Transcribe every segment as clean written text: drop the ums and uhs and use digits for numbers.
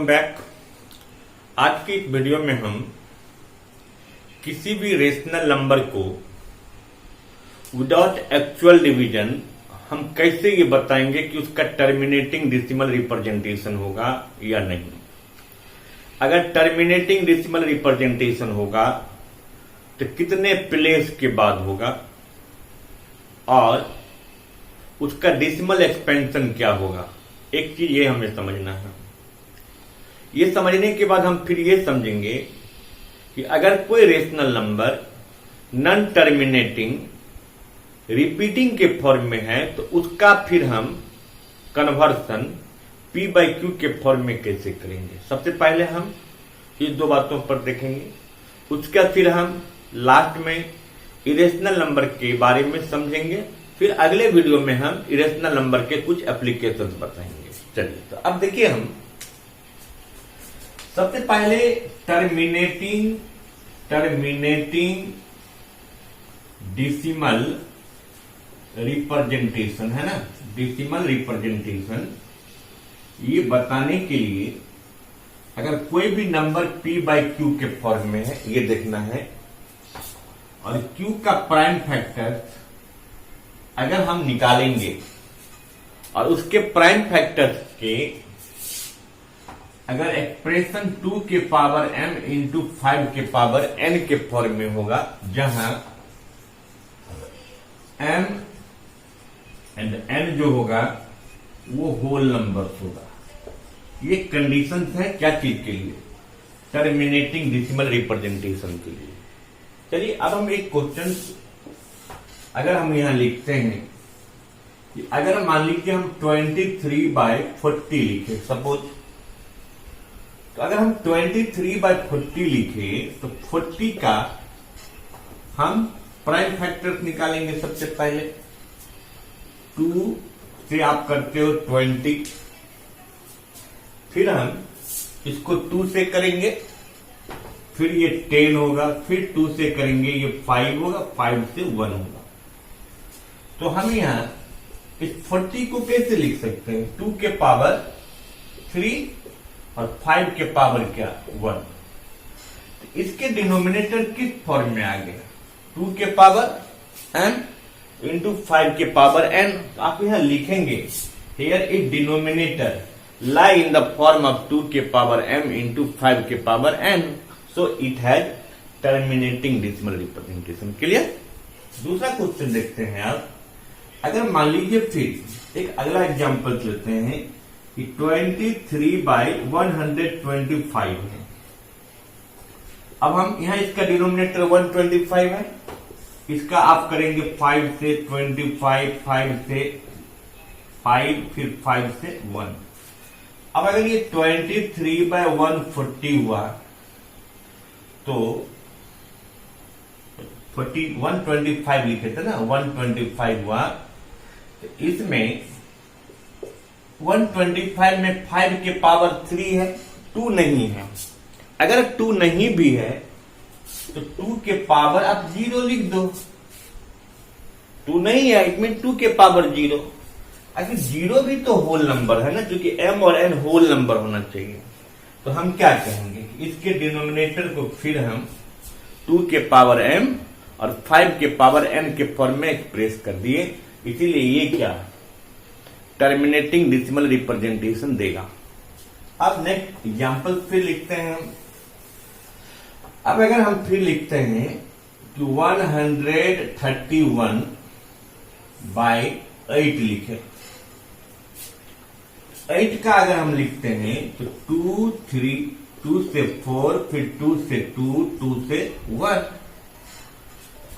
Welcome back. आज की इस वीडियो में हम किसी भी रेशनल नंबर को विदाउट एक्चुअल डिवीजन हम कैसे ये बताएंगे कि उसका टर्मिनेटिंग डेसिमल रिप्रेजेंटेशन होगा या नहीं। अगर टर्मिनेटिंग डेसिमल रिप्रेजेंटेशन होगा तो कितने प्लेस के बाद होगा और उसका डेसिमल एक्सपेंशन क्या होगा। एक चीज ये हमें समझना है। ये समझने के बाद हम फिर ये समझेंगे कि अगर कोई rational number non terminating repeating के फॉर्म में है तो उसका फिर हम कन्वर्सन P by Q के फॉर्म में कैसे करेंगे। सबसे पहले हम इस दो बातों पर देखेंगे, उसका फिर हम लास्ट में इरेशनल नंबर के बारे में समझेंगे, फिर अगले वीडियो में हम इरेशनल नंबर के कुछ एप्लीकेशंस बताएंगे। चलिए तो अब देखिए, हम सबसे पहले टर्मिनेटिंग डेसिमल रिप्रेजेंटेशन है ना, डेसिमल रिप्रेजेंटेशन ये बताने के लिए अगर कोई भी नंबर P by Q के फॉर्म में है ये देखना है, और Q का प्राइम फैक्टर अगर हम निकालेंगे और उसके प्राइम फैक्टर्स के अगर एक्सप्रेशन 2 के पावर m इंटू 5 के पावर n के फॉर्म में होगा, जहां m एंड n जो होगा वो होल नंबर होगा। ये कंडीशन है क्या चीज के लिए, टर्मिनेटिंग डेसिमल रिप्रेजेंटेशन के लिए। चलिए अब हम एक क्वेश्चन अगर हम यहां लिखते हैं कि अगर मान लीजिए हम 23/40 लिखे सपोज, तो अगर हम 23/40 लिखे तो 40 का हम प्राइम फैक्टर निकालेंगे। सबसे पहले 2 से आप करते हो 20, फिर हम इसको 2 से करेंगे, फिर ये 10 होगा, फिर 2 से करेंगे ये 5 होगा, 5 से 1 होगा। तो हम यहां इस 40 को कैसे लिख सकते हैं, 2 के पावर 3 और 5 के पावर क्या 1। तो इसके डिनोमिनेटर किस फॉर्म में आ गया, 2 के पावर m इंटू 5 के पावर n। तो आप यहां लिखेंगे here is denominator lie in the form of 2 के पावर m इंटू 5 के power n, so it has terminating decimal representation. Clear. दूसरा क्वेश्चन देखते हैं आप। अगर मान लीजिए फिर एक अगला एग्जांपल लेते हैं कि 23/125 है। अब हम यहां इसका डिनोमिनेटर 125 है, इसका आप करेंगे 5 से 25, 5 से 5, फिर 5 से 1। अब अगर ये 23/140 हुआ तो 125 लिखे थे ना, 125 हुआ तो इसमें 125 में 5 के पावर 3 है, 2 नहीं है। अगर 2 नहीं भी है तो 2 के पावर आप 0 लिख दो। 2 नहीं है इसमें 2 के पावर 0। अगर 0 भी तो होल नंबर है ना, क्योंकि m और n होल नंबर होना चाहिए। तो हम क्या कहेंगे, इसके डिनोमिनेटर को फिर हम 2 के पावर m और 5 के पावर n के फॉर्म में एक्सप्रेस कर दिए, इसीलिए ये क्या टर्मिनेटिंग डेसिमल रिप्रेजेंटेशन देगा। अब नेक्स्ट एग्जांपल फिर लिखते हैं हम। अब अगर हम फिर लिखते हैं कि 131/8 लिखे, 8 का अगर हम लिखते हैं तो 2, 3, 2 से 4, फिर 2 से 2, 2 से 1।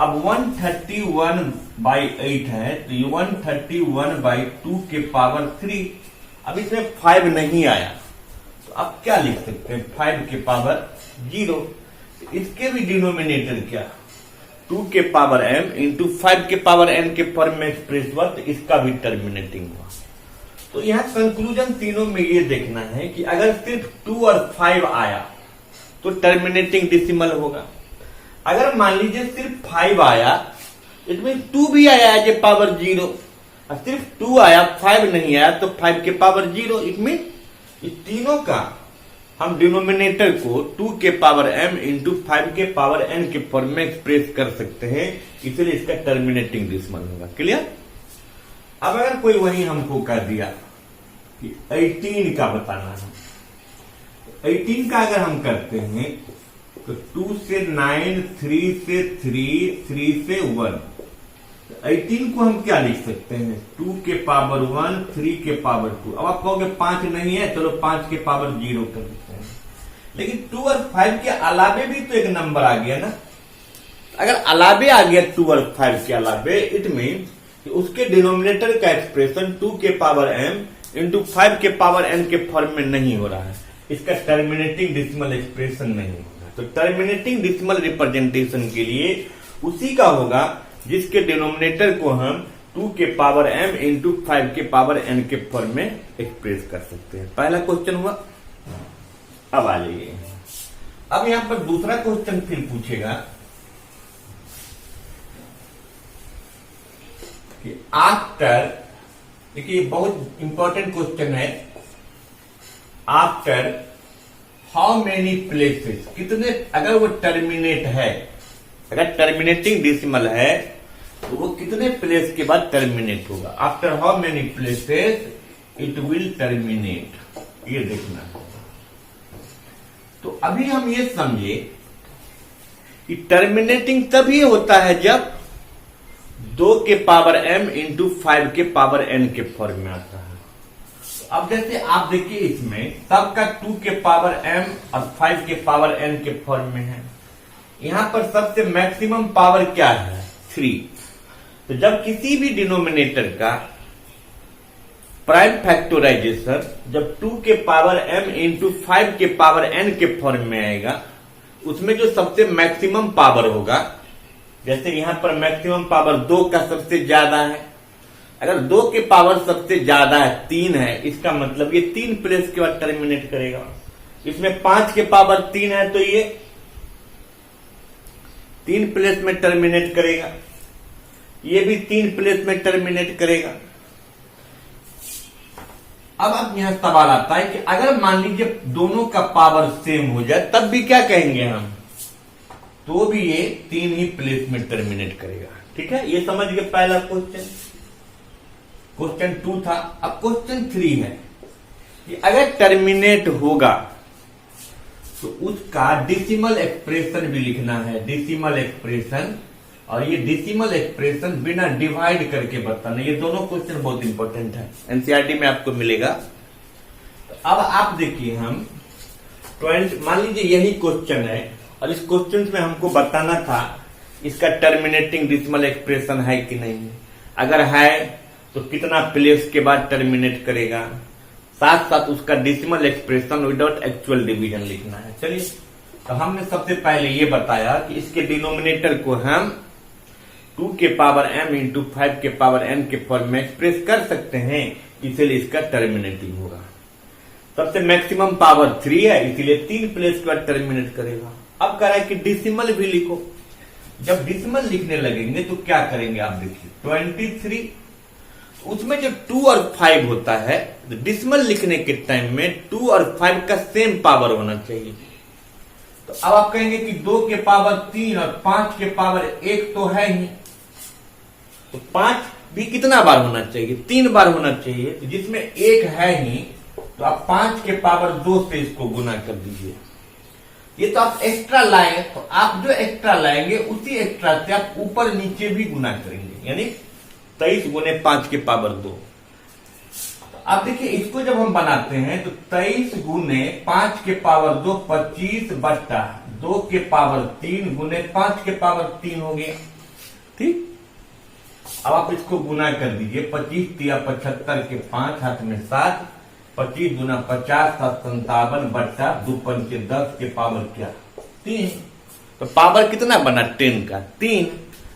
अब 131/8 है तो ये 131/2 के पावर 3। अब इसमें 5 नहीं आया तो अब क्या लिख सकते हैं, 5 के पावर 0। तो इसके भी डिनोमिनेटर क्या, 2 के पावर m इंटू 5 के पावर n के फॉर्म में एक्सप्रेस हुआ, तो इसका भी टर्मिनेटिंग हुआ। तो यहां कंक्लूजन तीनों में ये देखना है कि अगर सिर्फ 2 और 5 आया तो टर्मिनेटिंग डेसिमल होगा। अगर मान लीजिए सिर्फ 5 आया, इसमें 2 भी आया एज ए पावर 0, और सिर्फ 2 आया 5 नहीं आया तो 5 के पावर 0, इसमें इस तीनों का हम डिनोमिनेटर को 2 के पावर m इंटू 5 के पावर n के फॉर्म में एक्सप्रेस कर सकते हैं, इसलिए इसका टर्मिनेटिंग डेसिमल होगा। क्लियर? अब अगर कोई वही हमको कह दिया कि 18 का बताना है, 18 का अगर हम करते हैं तो 2 से 9, 3 से 3, 3 से 1, 18 को हम क्या लिख सकते हैं? 2 के पावर 1, 3 के पावर 2। अब आप कहोगे 5 नहीं है, चलो 5 के पावर 0 कर देते हैं। लेकिन 2 और 5 के अलावे भी तो एक नंबर आ गया ना। अगर अलावे आ गया 2 और 5 के अलावे, इट मीन कि उसके डिनोमिनेटर का एक्सप्रेशन 2 के पावर m इंटू 5 के पावर n के फॉर्म में नहीं हो रहा है, इसका टर्मिनेटिंग डेसिमल एक्सप्रेशन नहीं होगा। तो टर्मिनेटिंग डेसिमल रिप्रेजेंटेशन के लिए उसी का होगा जिसके डिनोमिनेटर को हम 2 के पावर m इंटू 5 के पावर n के फॉर्म में एक्सप्रेस कर सकते हैं। पहला क्वेश्चन हुआ। अब आ जाइए, अब यहां पर दूसरा क्वेश्चन फिर पूछेगा कि आफ्टर, देखिए बहुत इंपॉर्टेंट क्वेश्चन है, आफ्टर हाउ मेनी प्लेसेस, कितने, अगर वो टर्मिनेट है, अगर टर्मिनेटिंग डेसिमल है तो वो कितने प्लेस के बाद टर्मिनेट होगा। After how many places it will terminate, ये देखना है। तो अभी हम ये समझे कि टर्मिनेटिंग तभी होता है जब 2 के पावर m इंटू 5 के पावर n के फॉर्म में आता है। अब जैसे आप देखिए इसमें सबका 2 के पावर m और 5 के पावर n के फॉर्म में है। यहां पर सबसे मैक्सिमम पावर क्या है? 3। तो जब किसी भी डिनोमिनेटर का प्राइम फैक्टराइजेशन जब 2 के पावर m इंटू 5 के पावर n के फॉर्म में आएगा, उसमें जो सबसे मैक्सिमम पावर होगा, जैसे यहां पर मैक्सिमम पावर 2 का सबसे ज्यादा है, अगर 2 के पावर सबसे ज्यादा है 3 है, इसका मतलब ये 3 प्लेस के बाद टर्मिनेट करेगा। इसमें 5 के पावर 3 है तो ये 3 प्लेस में टर्मिनेट करेगा, ये भी 3 प्लेस में टर्मिनेट करेगा। अब यहां सवाल आता है कि अगर मान लीजिए दोनों का पावर सेम हो जाए तब भी क्या कहेंगे हम? तो भी ये 3 ही प्लेस में टर्मिनेट करेगा। ठीक है, ये समझ गए पहला क्वेश्चन। क्वेश्चन 2 था। अब क्वेश्चन 3 है कि अगर टर्मिनेट होगा तो उसका डेसिमल एक्सप्रेशन भी लिखना है, डेसिमल एक्सप्रेशन, और ये डेसिमल एक्सप्रेशन बिना डिवाइड करके बताना। ये दोनों क्वेश्चन बहुत इंपॉर्टेंट है, एनसीईआरटी में आपको मिलेगा। तो अब आप देखिए, हम 20 मान लीजिए यही क्वेश्चन है और इस क्वेश्चन में हमको बताना था इसका टर्मिनेटिंग डेसिमल एक्सप्रेशन है कि नहीं। अगर है तो कितना प्लेस के बाद टर्मिनेट करेगा, साथ साथ उसका decimal expression without actual division लिखना है। चलिए, तो हमने सबसे पहले ये बताया कि इसके डिनोमिनेटर को हम 2 के पावर m इंटू 5 के पावर n के फॉर्म में एक्सप्रेस कर सकते हैं, इसलिए इसका टर्मिनेटिंग होगा। सबसे मैक्सिमम पावर 3 है, इसीलिए 3 प्लेस के बाद टर्मिनेट करेगा। अब कह रहा है कि डेसिमल भी लिखो। जब डेसिमल लिखने लगेंगे तो क्या करेंगे आप देखिए, 23, उसमें जब 2 और 5 होता है तो डेसिमल लिखने के टाइम में 2 और 5 का सेम पावर होना चाहिए। तो अब आप कहेंगे कि 2 के पावर 3 और 5 के पावर 1 तो है ही, तो 5 भी कितना बार होना चाहिए? 3 बार होना चाहिए। तो जिसमें 1 है ही, तो आप 5 के पावर 2 से इसको गुना कर दीजिए। ये तो आप एक्स्ट्रा लाएंगे, तो आप जो एक्स्ट्रा लाएंगे उसी एक्स्ट्रा से आप ऊपर नीचे भी गुना करेंगे, यानी 23 गुने 5 के पावर 2। अब देखिए, इसको जब हम बनाते हैं तो 23 गुने 5 के पावर 2 25 बट्टा 2 के पावर 3 गुने 5 के पावर 3 हो गया। ठीक, अब आप इसको गुना कर दीजिए। 25 तिया 75 के 5 हाथ में 7, 25 गुना 50 7 57 बट्टा 2 पंचे 10 के पावर क्या 3। तो पावर कितना बना? 10 का 3।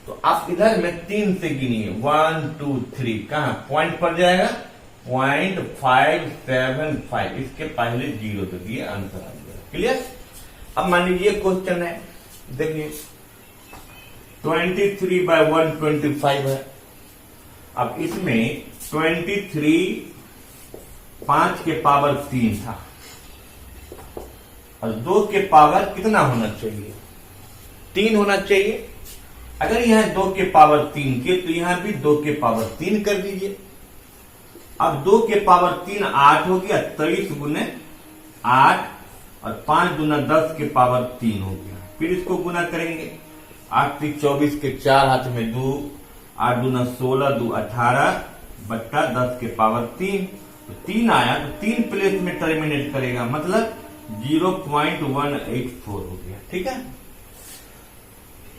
तो आप इधर में 3 से गिनिए, 1 2 3, कहा पॉइंट पर जाएगा 0.575, इसके पहले 0 दे दिए, आंसर आ गया। क्लियर? अब मान लीजिए क्वेश्चन है, देखिए 23/125 है। अब इसमें 23 5 के पावर 3 था, और 2 के पावर कितना होना चाहिए, 3 होना चाहिए। अगर यहां 2 के पावर 3 के तो यहां भी 2 के पावर 3 कर दीजिए। अब 2 के पावर 3 8 हो गया, 23 गुने 8 और 5 गुना 10 के पावर 3 हो गया। फिर इसको गुना करेंगे, 8 3 24 के 4 हाथ में 2, 8 गुना 16 2 18 बट्टा 10 के पावर 3, तो 3 आया तो 3 प्लेस में टर्मिनेट करेगा, मतलब 0.184 हो गया। ठीक है,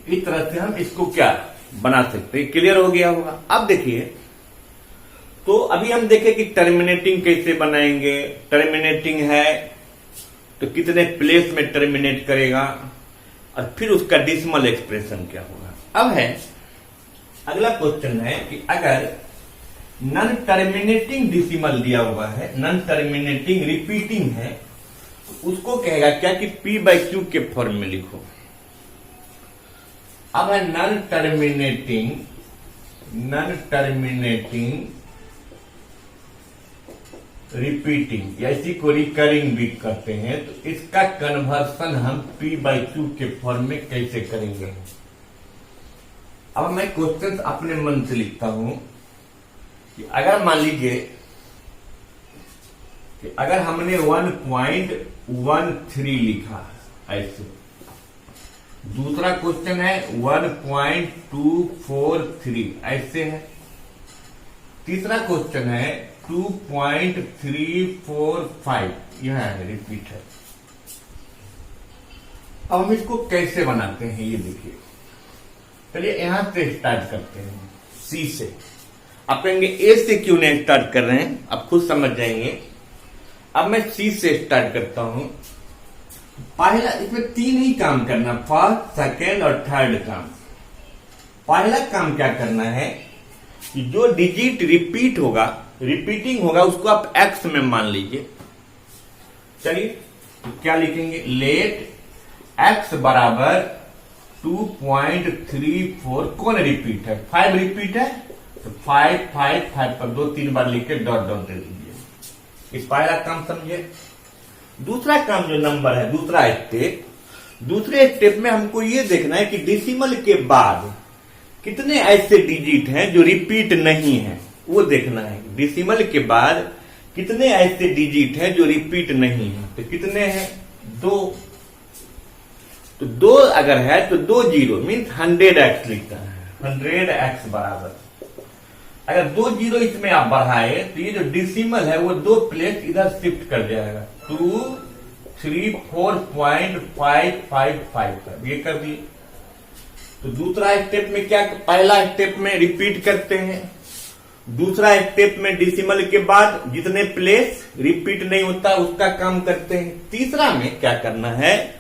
इस तरह से हम इसको क्या बना सकते हैं, क्लियर हो गया होगा। अब देखिए, तो अभी हम देखें कि टर्मिनेटिंग कैसे बनाएंगे। टर्मिनेटिंग है तो कितने प्लेस में टर्मिनेट करेगा और फिर उसका डिसिमल एक्सप्रेशन क्या होगा। अब है अगला क्वेश्चन है कि अगर नॉन टर्मिनेटिंग डिसिमल दिया हुआ है, नॉन टर्मिनेटिंग रिपीटिंग है, तो उसको कहेगा क्या कि P/Q के फॉर्म में लिखो। अब है नॉन टर्मिनेटिंग रिपीटिंग, या इसी को रिकरिंग भी कहते हैं, तो इसका कन्वर्सन हम P/Q के फॉर्म में कैसे करेंगे। अब मैं क्वेश्चन अपने मन से लिखता हूं कि अगर मान लीजिए कि अगर हमने 1.13 लिखा ऐसे, दूसरा क्वेश्चन है 1.243 ऐसे है, तीसरा क्वेश्चन है 2.345, यह है रिपीट है। अब हम इसको कैसे बनाते हैं ये देखिए। चलिए यहां से स्टार्ट करते हैं, सी से। आप कहेंगे ए से क्यों नहीं स्टार्ट कर रहे हैं, आप खुद समझ जाएंगे। अब मैं सी से स्टार्ट करता हूं। पहला, इसमें 3 ही काम करना, फर्स्ट सेकेंड और थर्ड काम। पहला काम क्या करना है कि जो डिजिट रिपीट होगा, रिपीटिंग होगा, उसको आप एक्स में मान लीजिए। चलिए तो क्या लिखेंगे, लेट एक्स बराबर 2.34, कौन रिपीट है, 5 रिपीट है, तो 5 5 5 पर 2-3 बार लिख के डॉट डॉट दे दीजिए। इस पहला काम समझे। दूसरा काम जो नंबर है, दूसरे स्टेप में हमको ये देखना है कि डिसिमल के बाद कितने ऐसे डिजिट हैं जो रिपीट नहीं है, वो देखना है। डिसिमल के बाद कितने ऐसे डिजिट हैं जो रिपीट नहीं है, तो कितने हैं, 2। तो 2 अगर है तो 2 जीरो मीन्स 100x लिखता है, 100x बराबर। अगर 2 जीरो इसमें आप बढ़ाए तो ये जो डिसिमल है वो 2 प्लेस इधर शिफ्ट कर जाएगा, 234.555, ये कर दिए। तो दूसरा स्टेप में क्या, पहला स्टेप में रिपीट करते हैं, दूसरा स्टेप में डिसिमल के बाद जितने प्लेस रिपीट नहीं होता उसका काम करते हैं। तीसरा में क्या करना है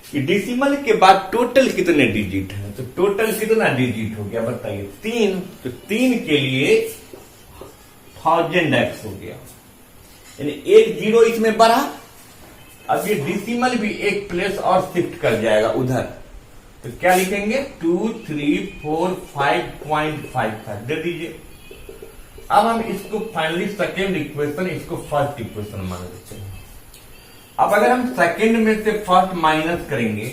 कि डिसिमल के बाद टोटल कितने डिजिट हैं, तो टोटल कितना डिजिट हो गया बताइए, 3। तो 3 के लिए 1000x हो गया, यानी 1 जीरो इसमें बढ़ा। अब ये डिसिमल भी 1 प्लेस और शिफ्ट कर जाएगा उधर, तो क्या लिखेंगे, 2345.55 दे दीजिए। अब हम इसको फाइनली सेकेंड इक्वेशन, इसको फर्स्ट इक्वेशन मान लेते हैं। अब अगर हम सेकेंड में से फर्स्ट माइनस करेंगे,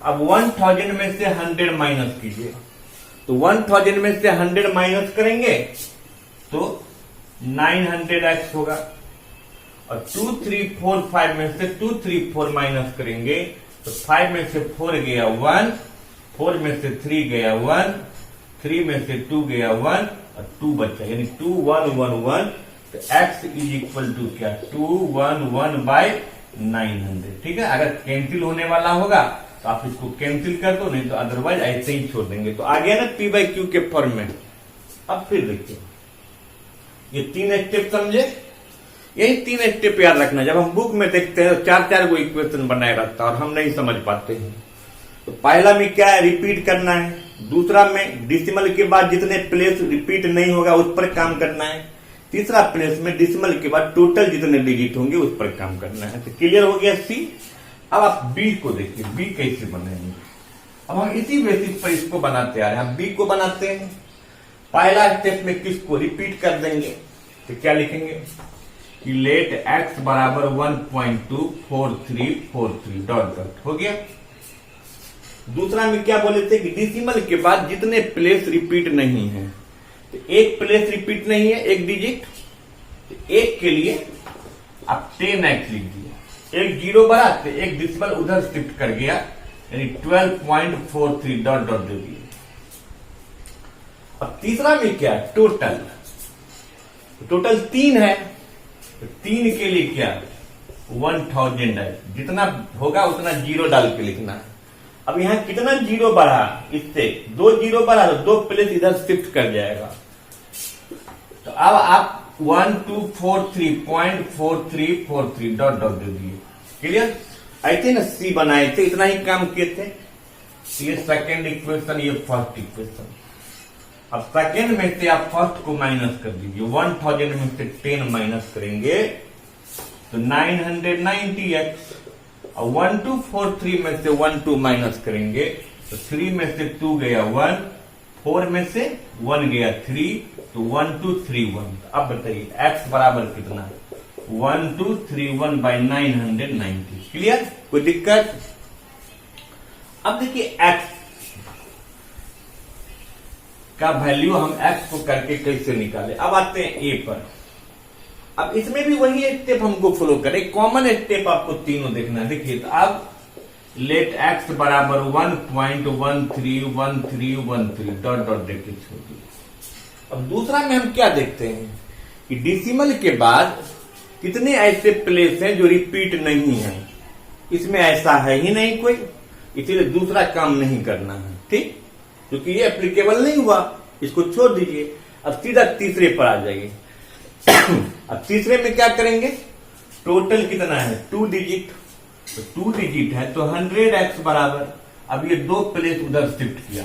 अब 1000 में से 100 माइनस कीजिए, तो 1000 में से 100 माइनस करेंगे तो 900x होगा, और 2345 में से 234 माइनस करेंगे तो 5 में से 4 गया 1, 4 में से 3 गया 1, 3 में से 2 गया 1 और 2 बचा, यानी 2111। तो x इज इक्वल टू क्या, 211/900। ठीक है, अगर कैंसिल होने वाला होगा तो आप इसको कैंसिल कर दो, नहीं तो अदरवाइज ऐसे ही छोड़ देंगे। तो आ गया ना P/Q के फॉर्म में। अब फिर देखिए, ये 3 स्टेप समझे, यही 3 स्टेप याद रखना। जब हम बुक में देखते हैं तो 4-4 को इक्वेशन बनाए रखता है और हम नहीं समझ पाते हैं। तो पहला में क्या है, रिपीट करना है। दूसरा में डिसिमल के बाद जितने प्लेस रिपीट नहीं होगा उस पर काम करना है। तीसरा प्लेस में डिसिमल के बाद टोटल जितने डिजिट होंगे उस पर काम करना है। तो क्लियर हो गया सी। अब आप बी को देखिए, बी कैसे बनेंगे। अब हम इसी बेसिस पर इसको बनाते आ रहे हैं। हम बी को बनाते हैं। पहला स्टेप में किसको रिपीट कर देंगे, तो क्या लिखेंगे, कि लेट x बराबर 1.24343 डॉट डॉट हो गया। दूसरा में क्या बोले थे कि डिसिमल के बाद जितने प्लेस रिपीट नहीं है, तो एक प्लेस रिपीट नहीं है एक डिजिट, तो एक के लिए आप 10x लिख दिया, एक जीरो बढ़ा तो एक डिसिमल उधर शिफ्ट कर गया, यानी 12.43 डॉट डॉट दे दिए। अब तीसरा में क्या टोटल, टोटल 3 है, तो 3 के लिए क्या 1000 है, जितना होगा उतना जीरो डाल के लिखना है। अब यहां कितना जीरो बढ़ा, इससे 2 जीरो बढ़ा तो 2 प्लेस इधर शिफ्ट कर जाएगा। तो अब आप 1243.4343 डॉट डॉट दे दिए। क्लियर? ऐसे ना सी बनाए थे, इतना ही काम किए थे। ये सेकेंड इक्वेशन, ये फर्स्ट इक्वेशन। अब सेकेंड में से आप फर्स्ट को माइनस कर दीजिए, 1000 में से 10 माइनस करेंगे तो 990x, और 1243 में से 12 माइनस करेंगे तो 3 में से 2 गया 1, 4 में से 1 गया 3, तो 1231। अब बताइए x बराबर कितना, 1231/990। क्लियर? कोई दिक्कत? अब देखिए x का वैल्यू हम x को करके कैसे निकाले। अब आते हैं a पर। अब इसमें भी वही स्टेप हमको फॉलो करें, कॉमन स्टेप आपको तीनों देखना है। देखिए तो अब लेट x बराबर 1.131313 डॉट डॉट देके छोड़ दिए। अब दूसरा में हम क्या देखते हैं कि डिसिमल के बाद कितने ऐसे प्लेस हैं जो रिपीट नहीं है। इसमें ऐसा है ही नहीं कोई, इसीलिए दूसरा काम नहीं करना है। ठीक, क्योंकि ये एप्लीकेबल नहीं हुआ, इसको छोड़ दीजिए। अब सीधा तीसरे पर आ जाइए। अब तीसरे में क्या करेंगे, टोटल कितना है 2 डिजिट, तो 2 डिजिट है तो 100x बराबर, अब ये 2 प्लेस उधर शिफ्ट किया,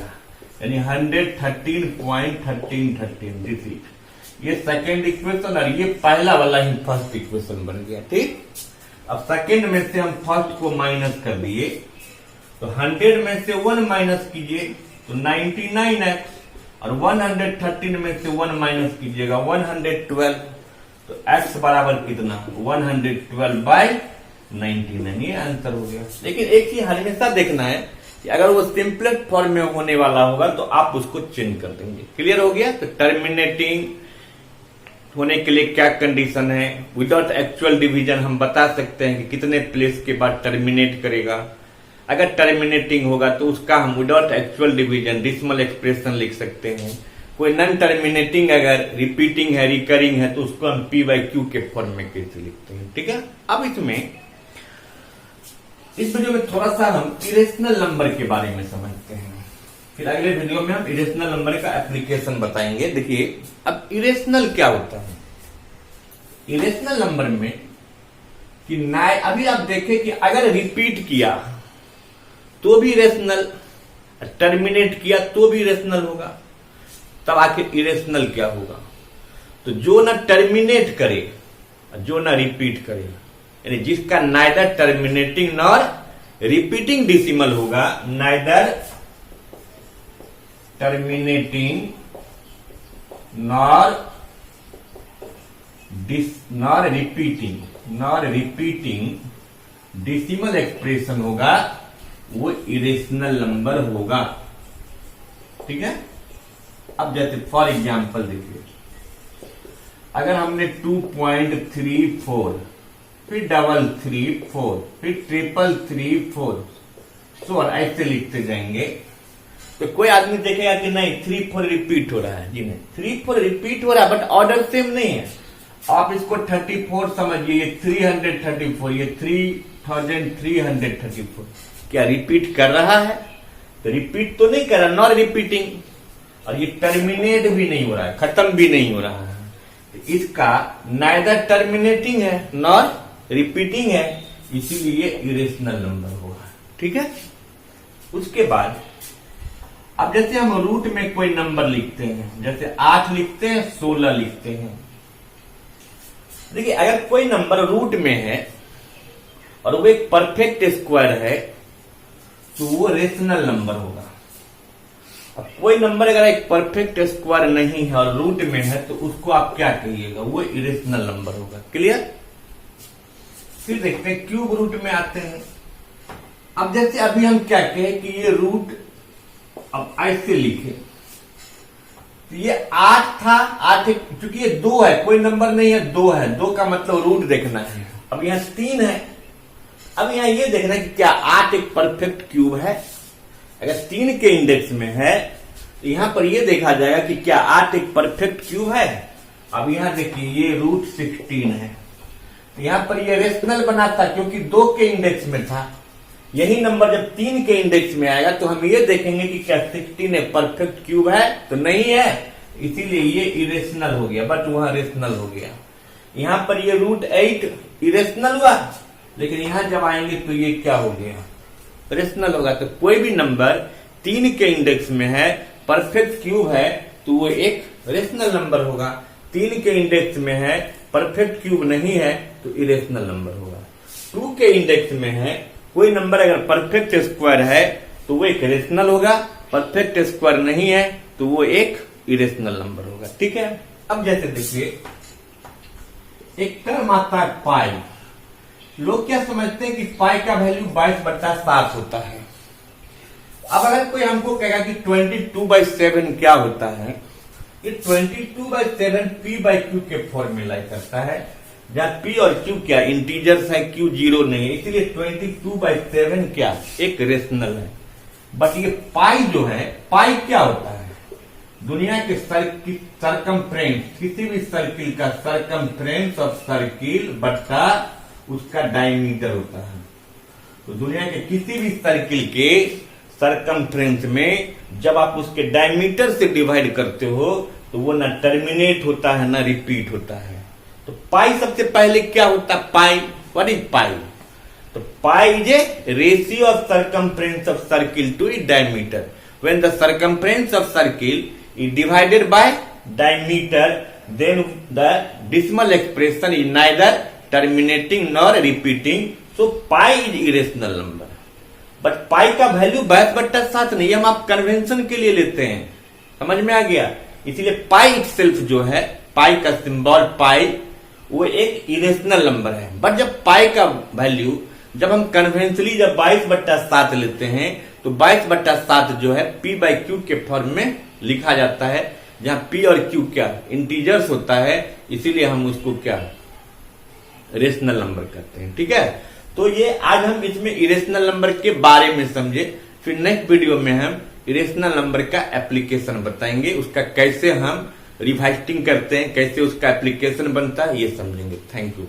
यानी 113.1313 डिजिट। ये सेकेंड इक्वेशन और ये पहला वाला ही फर्स्ट इक्वेशन बन गया। ठीक, अब सेकेंड में से हम फर्स्ट को माइनस कर दिए, तो 100 में से 1 माइनस कीजिए तो 99x, और 113 में से 1 माइनस कीजिएगा 112, तो x बराबर कितना 112/99। ये आंसर हो गया। लेकिन एक चीज हमेशा देखना है कि अगर वो सिंपलेस्ट फॉर्म में होने वाला होगा तो आप उसको चेंज कर देंगे। क्लियर हो गया? तो टर्मिनेटिंग होने के लिए क्या कंडीशन है, विदाउट एक्चुअल डिवीजन हम बता सकते हैं कि कितने प्लेस के बाद टर्मिनेट करेगा। अगर टर्मिनेटिंग होगा तो उसका हम without actual division decimal expression लिख सकते हैं। कोई नॉन टर्मिनेटिंग अगर रिपीटिंग है, रिकरिंग है, तो उसको हम p/q के फॉर्म में कैसे लिखते हैं। ठीक है, अब इस वीडियो में थोड़ा सा हम इरेशनल नंबर के बारे में समझते हैं, फिर अगले वीडियो में हम इरेशनल नंबर का एप्लीकेशन बताएंगे। देखिए अब इरेशनल क्या होता है। इरेशनल नंबर में कि अभी आप देखें कि अगर रिपीट किया तो भी इरेशनल, टर्मिनेट किया तो भी इरेशनल होगा। तब आखिर इरेशनल क्या होगा, तो जो ना टर्मिनेट करे जो ना रिपीट करे, यानी जिसका neither terminating nor repeating decimal होगा, neither terminating nor repeating decimal expression होगा, वो इरेशनल नंबर होगा। ठीक है, अब जैसे फॉर एग्जांपल देखिए, अगर हमने 2.34 फिर 334 फिर 334 सो ऐसे लिखते जाएंगे, तो कोई आदमी देखेगा कि नहीं 34 रिपीट हो रहा है। जी नहीं, 34 रिपीट हो रहा है, बट ऑर्डर सेम नहीं है। आप इसको 34 समझिए, ये 334, ये 3334, क्या रिपीट कर रहा है? तो रिपीट तो नहीं कर रहा, नॉर रिपीटिंग, और ये टर्मिनेट भी नहीं हो रहा है, खत्म भी नहीं हो रहा है। तो इसका नाइदर टर्मिनेटिंग है नॉर रिपीटिंग है, इसीलिए इरेशनल नंबर होगा। ठीक है, उसके बाद अब जैसे हम रूट में कोई नंबर लिखते हैं, जैसे 8 लिखते हैं, 16 लिखते हैं। देखिए अगर कोई नंबर रूट में है और वो एक परफेक्ट स्क्वायर है तो वो रेशनल नंबर होगा। अब कोई नंबर अगर एक परफेक्ट स्क्वायर नहीं है और रूट में है तो उसको आप क्या कहिएगा, वो इरेशनल नंबर होगा। क्लियर। फिर देखते हैं क्यूब रूट में आते हैं। अब जैसे अभी हम क्या कहें कि ये रूट, अब ऐसे लिखे तो ये 8 था, 8 क्योंकि ये 2 है, कोई नंबर नहीं है, 2 है, 2 का मतलब रूट देखना है। अब यहाँ 3 है, अब यहाँ ये देखना है कि क्या 8 एक परफेक्ट क्यूब है। अगर 3 के इंडेक्स में है तो यहां पर ये देखा जाएगा कि क्या 8 एक परफेक्ट क्यूब है। अब यहां देखिए ये रूट 16 है, तो यहां पर ये रेशनल बना था क्योंकि 2 के इंडेक्स में था। यही नंबर जब 3 के इंडेक्स में आएगा तो हम ये देखेंगे कि क्या 16 एक परफेक्ट क्यूब है, तो नहीं है, इसीलिए ये इरेशनल हो गया, बट वहां रेशनल हो गया। यहां पर ये रूट 8 इरेशनल हुआ, लेकिन यहां जब आएंगे तो ये क्या हो गया, रेशनल होगा। तो कोई भी नंबर 3 के इंडेक्स में है, परफेक्ट क्यूब है, तो वो एक रेशनल नंबर होगा। 3 के इंडेक्स में है, परफेक्ट क्यूब नहीं है, तो इरेशनल नंबर होगा। 2 के इंडेक्स में है, कोई नंबर अगर परफेक्ट स्क्वायर है तो वो एक रेशनल होगा, परफेक्ट स्क्वायर नहीं है तो वो एक इरेशनल नंबर होगा। ठीक है। अब जैसे देखिए एक टर्म आता है पाई। लोग क्या समझते हैं कि पाई का वैल्यू 22/7 होता है। अब अगर कोई हमको कहेगा कि 22/7 क्या होता है, ये 22/7 p/q के फॉर्मूला करता है, जहां p और q क्या इंटीजर्स है, q 0 नहीं है, इसलिए 22/7 क्या एक रेशनल है। बट ये पाई जो है, पाई क्या होता है, दुनिया के सरकमफ्रेंस, किसी भी सर्किल का सरकमफ्रेंस ऑफ सर्किल बट्टा उसका डायमीटर होता है। तो दुनिया के किसी भी सर्किल के सरकमफ्रेंस में जब आप उसके डायमीटर से डिवाइड करते हो तो वो ना टर्मिनेट होता है ना रिपीट होता है। तो पाई सबसे पहले क्या होता है, पाई, व्हाट इज पाई? तो pi is a ratio of circumference of circle to it diameter. When the circumference of circle is divided by diameter, then the decimal expression is neither terminating nor repeating, so pi is irrational number. But pi का value 22/7 नहीं, हम आप convention के लिए लेते हैं, समझ में आ गया। इसलिए पाई इटसेल्फ जो है, पाई का सिंबल पाई, वो एक इरेशनल नंबर है। बट जब पाई का वैल्यू जब हम कन्वेंशनली जब 22/7 लेते हैं तो 22/7 जो है p/q के फॉर्म में लिखा जाता है, जहां p और q क्या इंटीजर्स होता है, इसीलिए हम उसको क्या रेशनल नंबर कहते हैं। ठीक है। तो ये आज हम इसमें इरेशनल नंबर के बारे में समझे, फिर नेक्स्ट वीडियो में हम इरेशनल नंबर का एप्लीकेशन बताएंगे, उसका कैसे हम रिवाइटिंग करते हैं, कैसे उसका एप्लीकेशन बनता है, ये समझेंगे। Thank you.